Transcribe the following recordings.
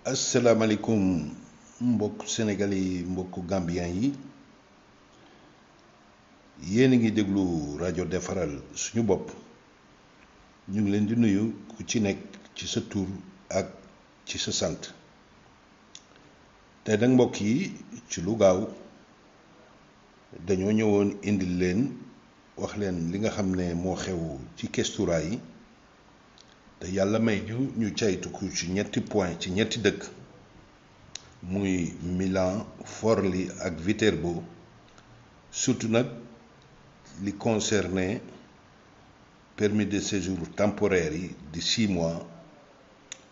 asalaamaaleykum mbokk sénégalais yi mbokk gambien yi yéen a ngi déglu rajo defaral suñu bopp ñu ngi leen di nuyu ku ci nekk ci sa tur ak ci sa sant te nag mbokk yi ci lu gaaw dañoo ñëwoon indil leen wax leen li nga xam ne moo xew ci Kestura yi te yàlla may ñu caytu ko ci ñetti point ci ñetti dëkk muy Milan Forlì ak Viterbo surtout nag li concerné permis de séjour temporaire yi di 6 mois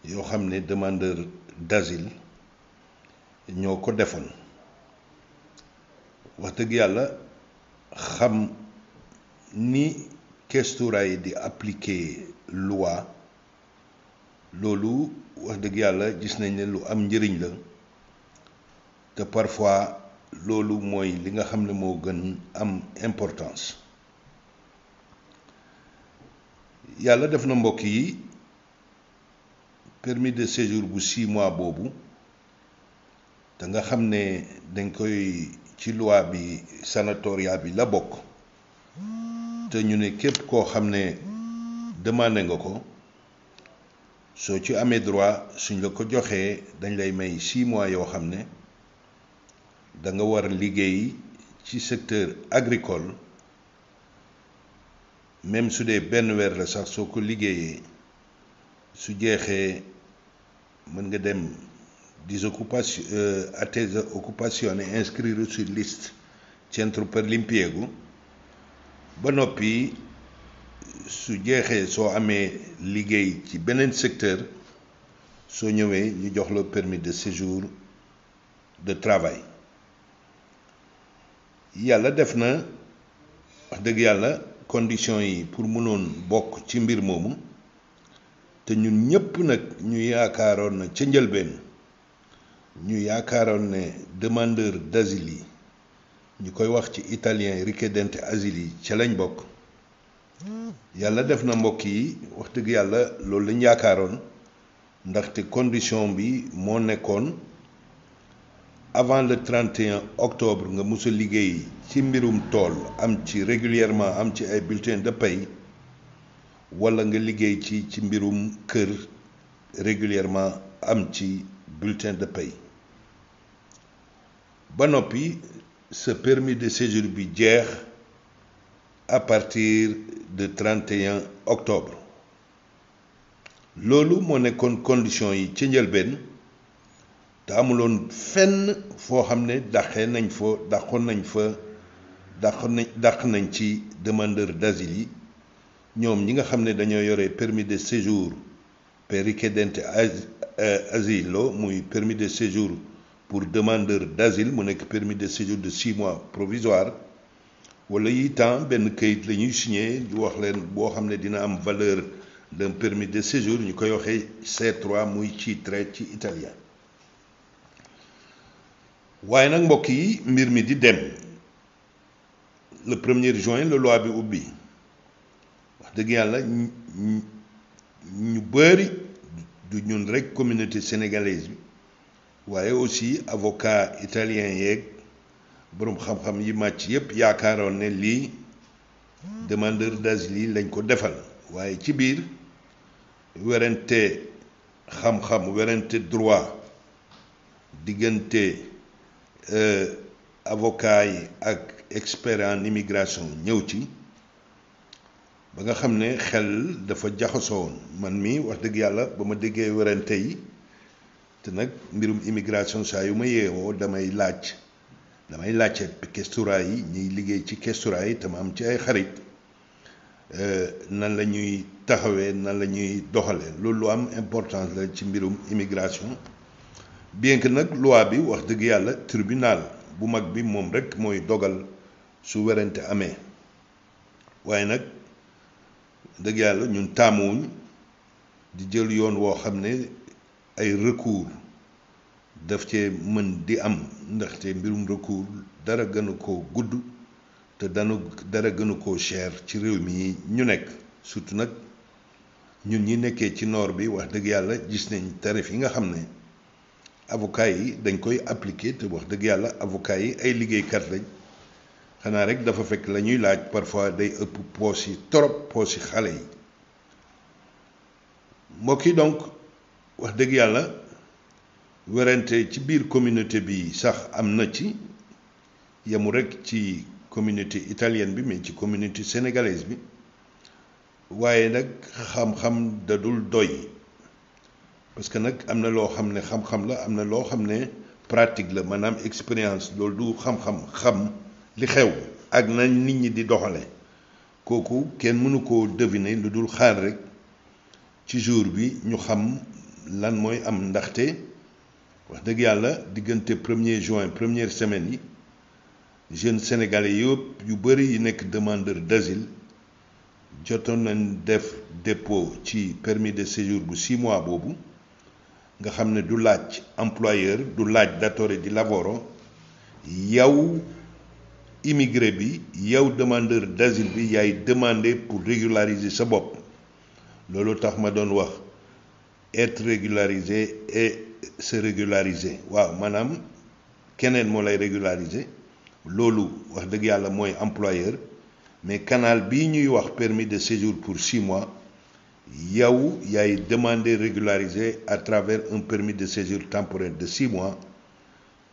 yoo xam ne demandeur d'asile ñoo ko defoon wax dëgg yàlla xam ni Kestura yi di appliquer loi loolu wax dëgg yàlla gis nañ ne lu am njëriñ la te parfois loolu mooy li nga xam ne moo gën am importance yàlla def na mbokk yi permis de séjour bu 6 mois boobu te nga xam ne dañ koy ci loi bi sanatoria bi la bokk te ñu ne képp koo xam ne demandé nga ko soo ci amee droit suñ la ko joxee dañ lay may 6 mois yoo xam ne da nga war liggéey ci secteur agricole même su dee benn weer la sax soo ko liggéeyee su jeexee mën nga dem disoccupation a tes occupazioni inscrire sur liste centro per l'impiego ba noppi su jeexee soo amee liggéey ci beneen secteur soo ñëwee ñu jox la permis de séjour de travail yàlla def na wax dëgg yàlla conditions yi pour mënoon bokk ci mbir moomu te ñun ñëpp nag ñu yaakaaroon na ca njëlbeen ñu yaakaaroon ne demandeur d'asile yi ñu koy wax ci italien richiedenti asile yi ca lañ bokk yàlla def na mbokk yi wax dëgg yàlla loolu lañ yaakaaroon ndaxte condition bi moo nekkoon avant le 31 octobre nga mus a liggéey ci mbirum tool am ci régulièrement am ci ay bulletin de paie wala nga liggéey ci mbirum kër régulièrement am ci bulletin de paie ba noppi sa permis de séjour bi jeex à partir de 31 octobre loolu moo nekkoon condition yi ci njëlbeen te amuloon fenn foo xam ne dàq nañ ci demandeur d'asile yi ñoom ñi nga xam ne dañoo yore permis de séjour per richiedenti asilo muy permis de séjour pour demandeur d'asile mu nekk permis de séjour de 6 mois provisoire wala itam benn këyit la ñuy signé di wax leen boo xam ne dina am valeur d'un permis de séjour ñu koy waxee C3 muy titre ci italien waaye nag mbokk yi mbir mi di dem le 1er juin la loi bi ubbi wax dëgg yàlla ñu bëri du ñun rek communauté sénégalaise bi waaye aussi avocat italien yeeg boroom xam-xam yi màcc yépp yaakaaroon ne lii demandeur d'asile yi lañ ko defal waaye ci biir werante xam-xam werante droit diggante avocat yi ak expert en immigration ñëw ci ba nga xam ne xel dafa jaxasoo woon man mi wax dëgg yàlla ba ma déggee werante yi te nag mbirum immigration saa yu ma yeewoo damay laajte Kestura yi ñuy liggéey ci Kestura yi te ma am ci ay xarit nan la ñuy taxawee nan la ñuy doxalee loolu lu am importance la ci mbirum immigration bien que nag loi bi wax dëgg yàlla tribunal bu mag bi moom rek mooy dogal su werante amee waaye nag dëgg yàlla ñun taamuwuñ di jël yoon woo xam ne ay recours daf cee mën di am ndaxte mbirum recours dara gënu koo gudd te dara gënu koo cher ci réew mi ñu nekk surtout nag ñun ñi nekkee ci nord bi wax dëgg yàlla gis nañ tarif yi nga xam ne avocat yi dañ koy appliquer te wax dëgg yàlla avocat yi ay liggéeykat lañ xanaa rek dafa fekk la ñuy laaj parfois day ëpp poos yi trop poos yi xale yi mbokk yi donc wax dëgg yàlla werante ci biir communauté bi sax am na ci yemu rek ci communauté italienne bi mais ci communauté sénégalaise bi waaye nag xam-xam dadul doy parce que nag am na loo xam ne xam-xam la am na loo xam ne pratique la maanaam expérience loolu du xam-xam xam li xew ak na nit ñi di doxale kooku kenn mënu koo deviner lu dul xaar rek ci jour bi ñu xam lan mooy am ndaxte wax dëgg yàlla diggante 1er juin première semaine yi jeunes sénégalais yëpp yu bëri yi nekk demandeur d'asile jotoon nañ def dépôt ci permis de séjour bu 6 mois boobu nga xam ne du laaj employeur du laaj datore di lavoro yow immigré bi yow demandeur d'asile bi yaay demandé pour régulariser sa bopp loolu tax ma doon wax être régularisé et se régulariser waaw maanaam keneen moo lay régulariser loolu wax dëgg yàlla mooy employeur mais canal bii ñuy wax permis de séjour pour 6 mois yow yaay demandé régulariser à travers un permis de séjour temporaire de 6 mois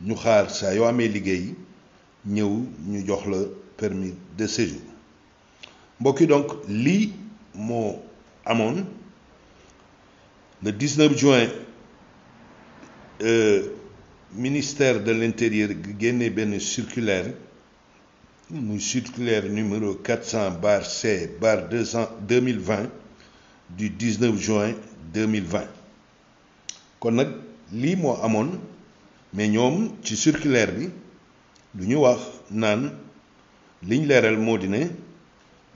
ñu xaar saa yoo amee liggéey ñëw ñu jox la permis de séjour mbokk yi donc lii moo amoon le 19 juin ministère de l'intérieur génne benn circulaire muy circulaire numéro 400/C/2020 du 19 juin 2020 kon nag lii moo amoon mais ñoom ci circulaire bi lu ñu wax naan liñ leeral moo di ne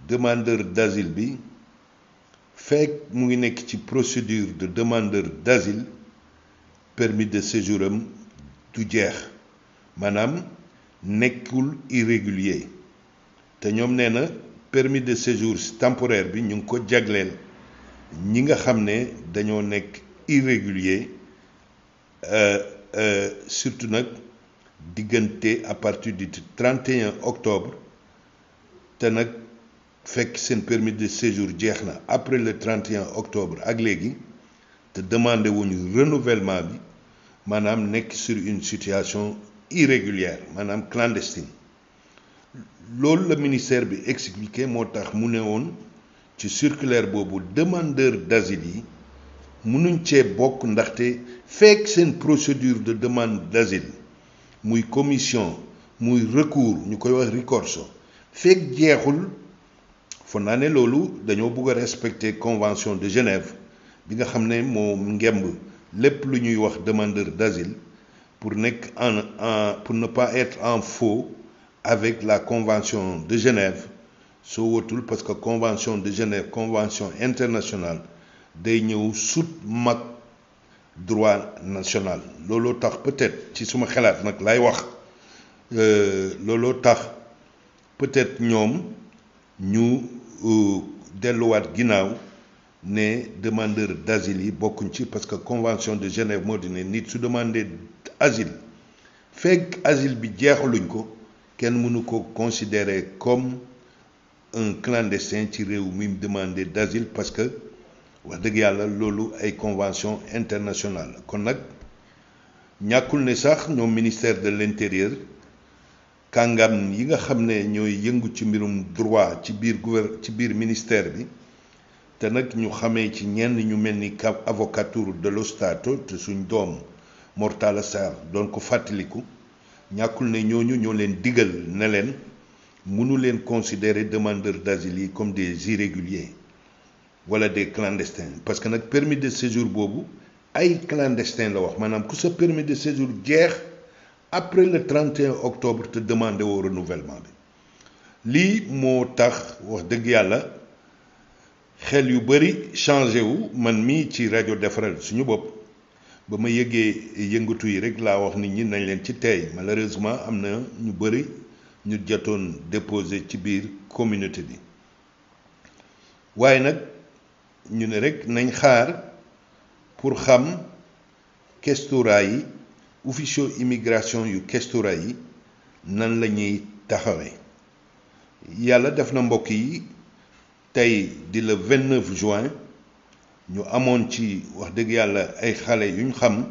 demandeur d'asile bi fekk mu ngi nekk ci procédure de demandeur d'asile permis de séjour am du jeex maanaam nekkul irrégulier te ñoom nee na permis de séjour temporaire bi ñu ngi ko jagleel ñi nga xam ne dañoo nekk irrégulier surtout nag diggante à partir du 31 octobre te nag fekk seen permis de séjour jeex na après le 31 octobre ak léegi te demandé wuñu renouvellement bi maanaam nekk sur une situation irrégulière maanaam clandestine loolu la ministère bi expliqué moo tax mu ne woon ci circulaire boobu demandeur d'asile yi mënuñ cee bokk ndaxte fekk seen procédure de demande d'asile muy commission muy recours ñu koy wax ricorso fekk jeexul foog naa ne loolu dañoo bëgg a respecter convention de Genève bi nga xam ne moo ngemb lépp lu ñuy wax demandeur d'asile pour nekk pour ne pas être en faux avec la convention de Genève soo watul parce que convention de Genève convention internationale day ñëw sut mag droit national looloo tax peut-être ci suma xalaat nag lay wax looloo tax peut-être ñoom ñu delluwaat ginnaaw ne demandeur d'asile yi bokkuñ ci parce que convention de Genève moo di ne nit su demandé asile fekk asile bi jeexaluñ ko kenn mënu ko considérer comme un clandestin ci réew mi mu demandé d'asile parce que wax dëgg yàlla loolu ay convention internationale kon nag ñàkkul ne sax ñoom ministère de l'intérieur kàngam yi nga xam ne ñooy yëngu ci mbirum droit ci biir ministère bi te nag ñu xamee ci ñenn ñu mel ni avvocature dello Stato te suñ doom Mortalla Sarr doon ko fàttaliku ñàkkul ne ñooñu ñoo leen digal ne leen mënu leen considérer demandeurs d'asile yi comme des irréguliers wala des clandestins parce que nag permis de séjour boobu ay clandestin la wax maanaam ku sa permis de séjour jeex après le 31 octobre te demandé woo renouvellement bi lii moo tax wax dëgg yàlla xel yu bari changé wu man mii ci rajo defaral suñu bopp ba ma yëgee yëngatu yi rek laa wax nit ñi nañ leen ci tey malheureusement am na ñu bari ñu jotoon déposé ci biir communauté bi waaye nag ñu ne rek nañ xaar pour xam questura yi officiaux immigration yu Kestura yi nan la ñuy taxawee yàlla def na mbokk yi tey di le 29 juin ñu amoon ci wax dëgg yàlla ay xale yuñ xam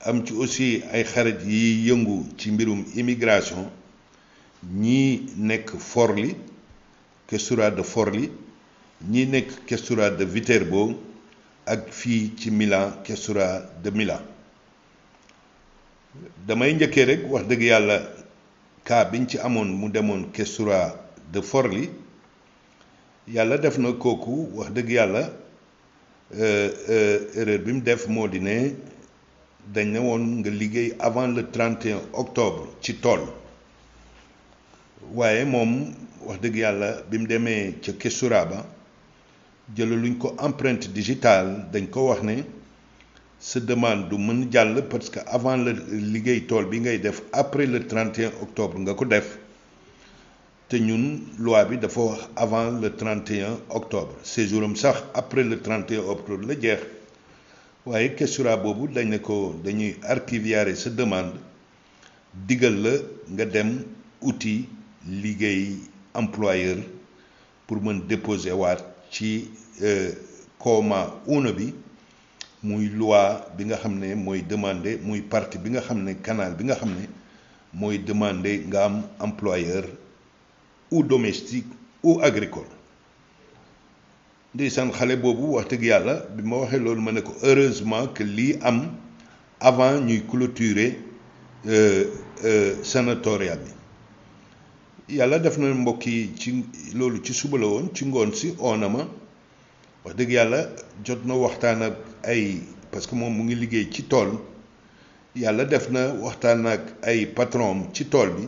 am ci aussi ay xarit yi yëngu ci mbirum immigration ñii nekk Forli Questura de Forli ñii nekk Questura de Viterbo ak fii ci Milan Questura de Milan damay njëkkee rek wax dëgg yàlla cas biñ ci amoon mu demoon Questura de Forli yàlla def na kooku wax dëgg yàlla erreur bi mu def moo di ne dañ ne woon nga liggéey avant le 31 octobre ci tool waaye moom wax dëgg yàlla bi mu demee ca Questura ba jëlaluñ ko empreinte digitale dañ ko wax ne sa demande du mën jàll parce que avant le liggéey tool bi ngay def après le 31 octobre nga ko def te ñun loi bi dafa wax avant le 31 octobre séjour am sax après le 31 octobre la jeex waaye Questura boobu dañ ne ko dañuy archivier sa demande digal la nga dem outil liggéey employeur pour mën déposer waat ci COMA 1 bi muy loi bi nga xam ne mooy demander muy partie bi nga xam ne canal bi nga xam ne mooy demander nga am employeur ou domestique ou agricole ndeysaan xale boobu wax dëgg yàlla bi ma waxee loolu ma ne ko heureusement que lii am avant ñuy clôturer sanatoria bi yàlla def na mbokk yi ci loolu ci suba la woon ci ngoon si oona ma wax dëgg yàlla jot na waxtaan ak ay parce que moom mu ngi liggéey ci tool yàlla def na waxtaan ak ay patron ci tool bi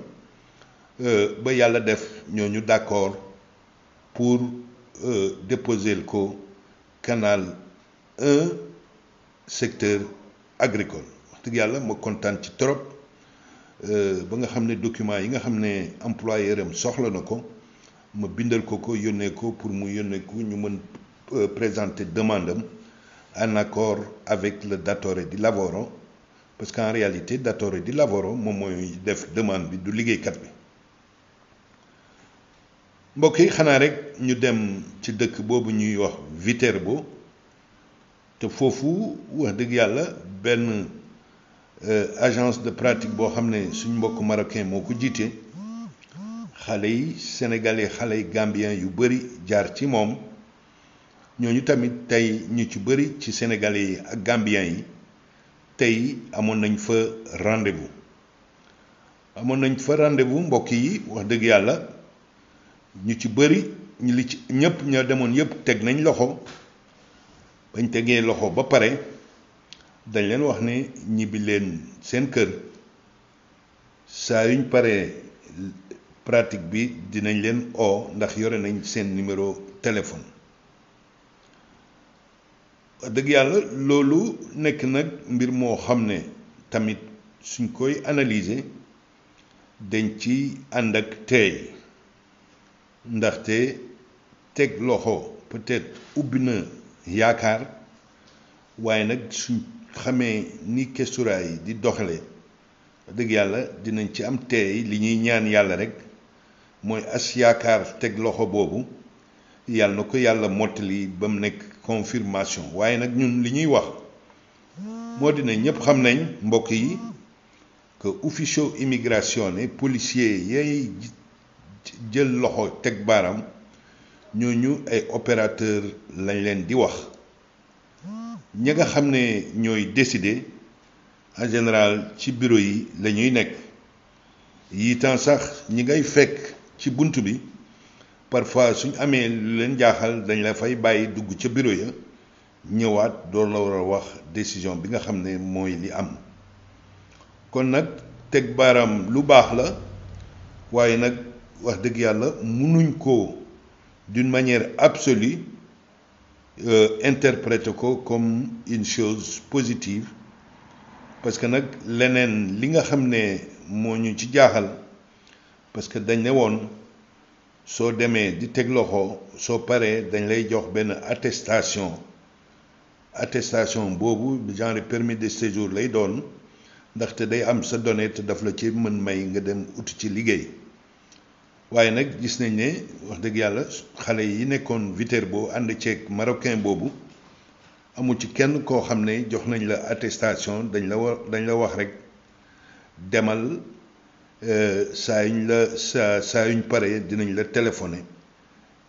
ba yàlla def ñooñu d'accord pour déposer ko canal 1 secteur agricole wax dëgg yàlla ma kontaan ci trop ba nga xam ne document yi nga xam ne employeur am soxla na ko ma bindal ko yónnee ko pour mu yónnee ko ñu mën présenter demande am en accord avec le datore di lavoro parce qu'en réalité datore di lavoro moom mooy def demande bi du liggéeykat bi mbokk yi xanaa rek ñu dem ci dëkk boobu ñuy wax Viterbo te foofu wax dëgg yàlla benn agence de pratique boo xam ne suñ mbokk marocain moo ko jiite xale yi sénégalais xale yi gambien yu bëri jaar ci moom ñooñu tamit tey ñu ci bëri ci sénégalais yi ak gambien yi tey amoon nañ fa rendez-vous mbokk yi wax dëgg yàlla ñu ci bëri ñu li ci ñëpp ña demoon yëpp teg nañ loxo bañ tegee loxo ba pare dañ leen wax ne ñibbi leen seen kër saa yuñ paree pratique bi dinañ leen oo ndax yore nañ seen numéro téléphone dëgg yàlla loolu nekk nag mbir moo xam ne tamit suñ koy analyser dañ ci ànd ak teey ndaxte teg loxo peut-être ubbi na yaakaar waaye nag suñ xamee ni Questura yi di doxale dëgg yàlla dinañ ci am teey li ñuy ñaan yàlla rek mooy as yaakaar teg loxo boobu yàlla na ko yàlla mottali ba mu nekk confirmation waaye nag ñun li ñuy wax moo dina ñëpp xam nañ mbokk yi que officiaux immigration ne policier yay jël loxo teg baaraam ñooñu ay opérateur lañ leen di wax ñi nga xam ne ñooy décider en général ci bureau yi la ñuy nekk yi temps sax ñi ngay fekk ci bunt bi parfois suñ amee lu leen jaaxal dañ la fay bàyyi dugg ca bureau ya ñëwaat door la war a wax décision bi nga xam ne mooy li am kon nag teg baaraam lu baax la waaye nag wax dëgg yàlla mënuñ ko d'une manière absolue interpréter ko comme une chose positive parce que nag leneen li nga xam ne moo ñu ci jaaxal parce que dañ ne woon soo demee di teg loxo soo paree dañ lay jox benn attestation boobu genre permis de séjour lay doon ndaxte day am sa données te daf la ci mën may nga dem uti ci liggéey waaye nag gis nañ ne wax dëgg yàlla xale yi nekkoon Viterbo ànd ceeg marocain boobu amu ci kenn koo xam ne jox nañ la attestation dañ la wax rek demal saa yuñ paree dinañ la téléphoné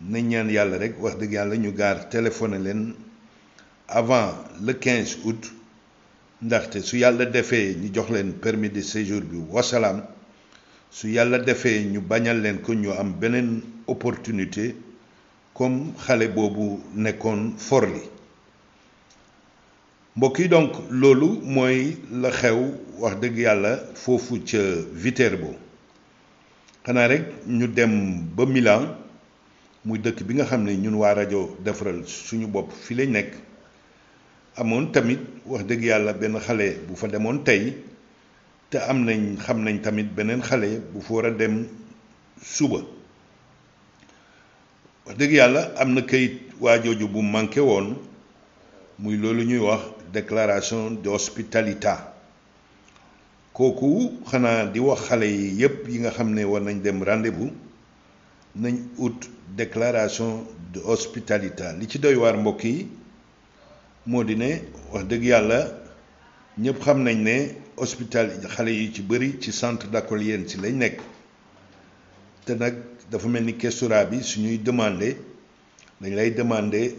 nañ ñaan yàlla rek wax dëgg yàlla ñu gaar téléphoné leen avant le 15 août ndaxte su yàlla defee ñu jox leen permis de séjour bi wasalaam su yàlla defee ñu bañal leen ko ñu am beneen opportunité comme xale boobu nekkoon Forli mbokk yi donc loolu mooy la xew wax dëgg yàlla foofu ca Viterbo xanaa rek ñu dem ba Milan muy dëkk bi nga xam ne ñun waa rajo defaral suñu bopp fi lañ nekk amoon tamit wax dëgg yàlla benn xale bu fa demoon tey te xam nañ tamit beneen xale bu fa war a dem suba wax dëgg yàlla am na kayit waa jooju bu manqué woon muy loolu ñuy wax déclaration d'hospitalité kooku xanaa di wax xale yi yépp yi nga xam ne war nañ dem rendez-vous nañ ut déclaration d'hospitalité li ci doy waar mbokk yi moo di ne wax dëgg yàlla ñëpp xam nañ ne hospital xale yi ci bëri ci centre d'accoglienza lañ nekk te nag dafa mel ni questura bi suñuy demandé dañ lay demandé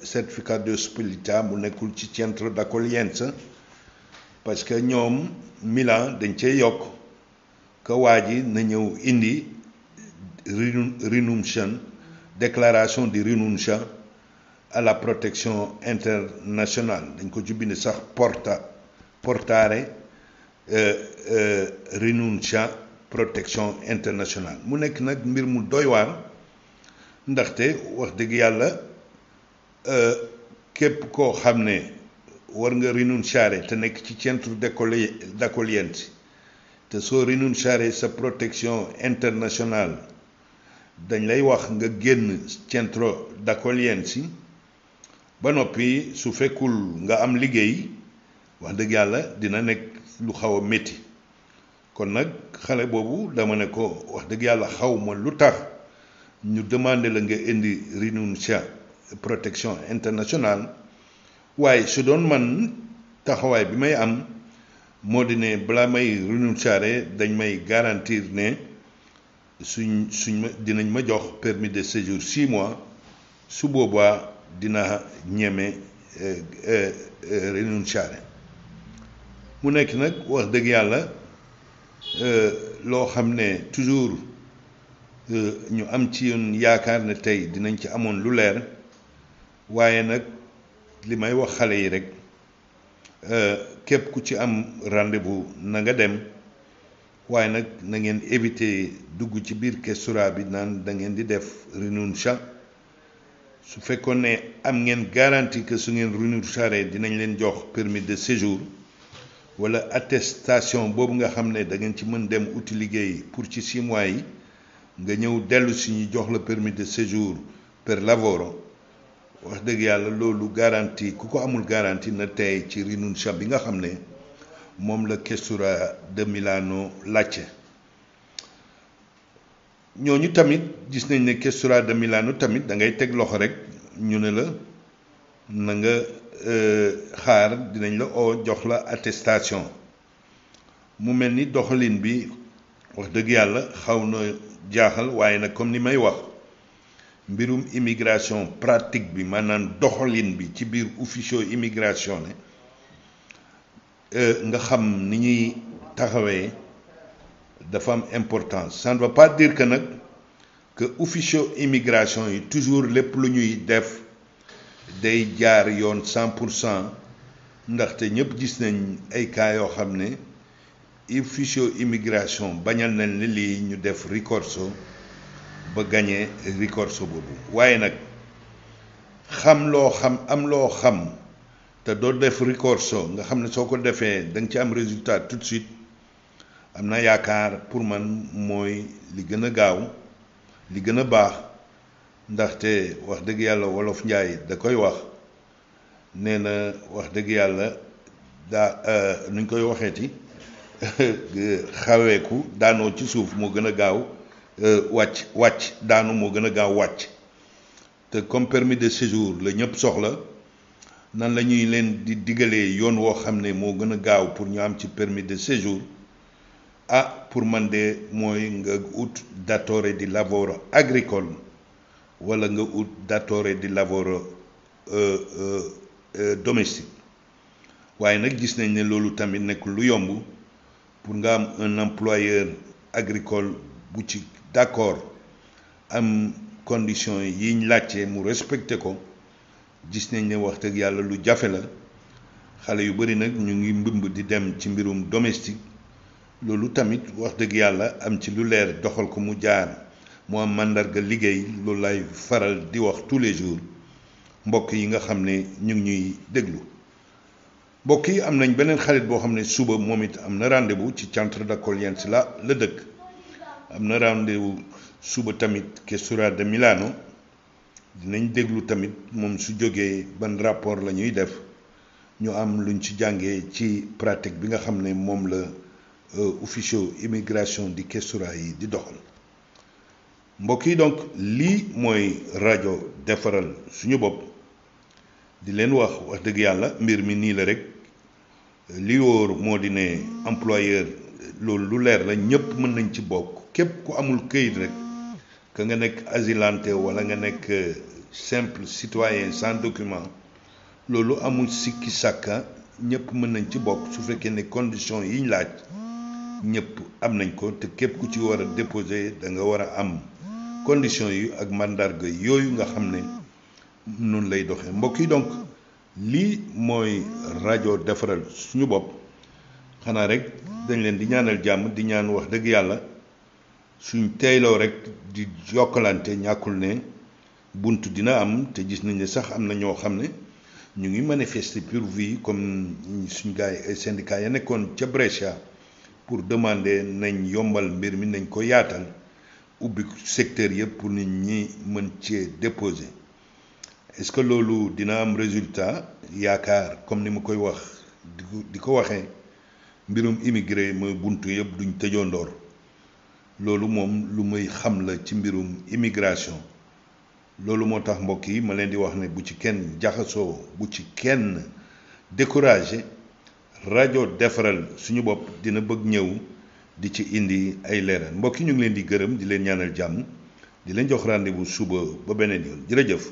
certificat d'hospitalité mu nekkul ci centre d'accoglienza parce que ñoom Milan dañ cee yokk que waa ji na ñëw indi rinuncia déclaration di rinuncia à la protection internationale dañ ko ci bind sax portare rinuncia protection internationale mu nekk nag mbir mu doy waar ndaxte wax dëgg yàlla képp koo xam ne war nga rinunciare te nekk ci centre d'accoglienza te soo rinunciare sa protection internationale dañ lay wax nga génn centre d'accoglienza ba noppi su fekkul nga am liggéey wax dëgg yàlla dina nekk lu xaw a métti kon nag xale boobu dama ne ko wax dëgg yàlla xaw ma lu tax ñu demandé la nga indi rinuncia protection internationale waaye su doon man taxawaay bi may am moo di ne balaa may rinunciare dañ may garantir ne dinañ ma jox permis de séjour 6 mois su boobaa dina ñeme rinunciare mu nekk nag wax dëgg yàlla loo xam ne toujours ñu am ci yoon yaakaar ne tey dinañ ci amoon lu leer waaye nag li may wax xale yi rek képp ku ci am rendez-vous na nga dem waaye nag na ngeen éviter dugg ci biir questura bi naan da ngeen di def rinuncia su fekkoon ne am ngeen garantie que su ngeen rinunciare dinañ leen jox permis de séjour wala attestation boobu nga xam ne da ngeen ci mën dem uti liggéey pour ci 6 mois yi nga ñëw dellu si ñu jox la permis de séjour per lavoro wax dëgg yàlla loolu garantie ku ko amul garantie na tey ci rinuncia bi nga xam ne moom la questura de Milano laajte ñooñu tamit gis nañ ne questura de Milano tamit da ngay teg loxo rek ñu ne la na nga xaar dinañ la jox la attestation mu mel ni doxalin bi wax dëgg yàlla xaw na jaaxal waaye nag comme ni may wax mbirum immigration pratique bi maanaam doxalin bi ci biir officio immigration ne nga xam ni ñuy taxawee dafa am importance ça ne veut pas dire que nag que officio immigration yi toujours lépp lu ñuy def day jaar yoon 100% ndaxte ñëpp gis nañ ay cas yoo xam ne officio immigration bañal nañ ne lii ñu def ricorso ba gagné ricorso boobu waaye nag am loo xam te doo def ricorso nga xam ne soo ko defee da nga ci am résultat tout de suite am na yaakaar pour man mooy li gën a gaaw li gën a baax ndaxte wax dëgg yàlla wolof njaay da koy wax nee na wax dëgg yàlla nuñ koy waxeeti xaweeku daanoo ci suuf moo gën a gaaw wàcc daanu moo gën a gaaw wàcc te comme permis de séjour la ñëpp soxla nan la ñuy leen di digalee yoon woo xam ne moo gën a gaaw pour ñu am ci permis de séjour pour man de mooy nga ut datore di lavoro agricole wala nga ut datore di lavoro domestique waaye nag gis nañ ne loolu tamit nekk lu yomb pour nga am un employeur agricole bu ci d'accord am condition yiñ laajte mu respecté ko gis nañ ne wax dëgg yàlla lu jafe la xale yu bari nag ñu ngi mbëmb di dem ci mbirum domestique loolu tamit wax dëgg yàlla am ci lu leer doxal ko mu jaar mu am màndarga liggéey loolu lay faral di wax tous les jours mbokk yi nga xam ne ñu ngi ñuy déglu mbokk yi am nañ beneen xarit boo xam ne suba moom it am na rendez-vous ci centre d'accoglienza la dëkk am na rendez-vous suba tamit Questura de Milano dinañ déglu tamit moom su jógee ban rapport la ñuy def ñu am luñ ci jàngee ci pratique bi nga xam ne moom la ufficio immigration di Questura yi di doxal mbokk yi donc lii mooy rajo defaral suñu bopp di leen wax dëgg yàlla mbir mi nii la rek li wóor moo di ne employeur loolu lu leer la ñëpp mën nañ ci bokk képp ku amul këyit rek ka nga nekk asylanté wala nga nekk simple citoyen sans document loolu amul sikki sàkka ñëpp mën nañ ci bokk su fekkee ne condition yiñ laaj ñëpp am nañ ko te képp ku ci war a déposer da nga war a am condition yi ak mandarga yooyu nga xam ne noonu lay doxee mbokk yi donc lii mooy rajo defaral suñu bopp xanaa rek dañ leen di ñaanal jàmm di ñaan wax dëgg yàlla suñ teyloo rek di jokkalante ñàkkul ne bunt dina am te gis nañ ne sax am na ñoo xam ne ñu ngi manifester pour vie comme suñ gars yi ay syndicats ya nekkoon ca Brescia pour demander nañ yombal mbir mi nañ ko yaatal ubbi secteur yëpp pour nit ñi mën cee déposer est-ce que loolu dina am résultat yaakaar comme ni ma koy wax di ko waxee mbirum immigré mooy buntu yëpp duñ tëjoo ndoor loolu moom lu may xam la ci mbirum immigration loolu moo tax mbokk yi ma leen di wax ne bu ci kenn jaxasoo bu ci kenn découragé rajo defaral suñu bopp dina bëgg ñëw di ci indi ay leeral mbokk yi ñu ngi leen di gërëm di leen ñaanal jàmm di leen jox rendez-vous suba ba beneen yoon jërëjëf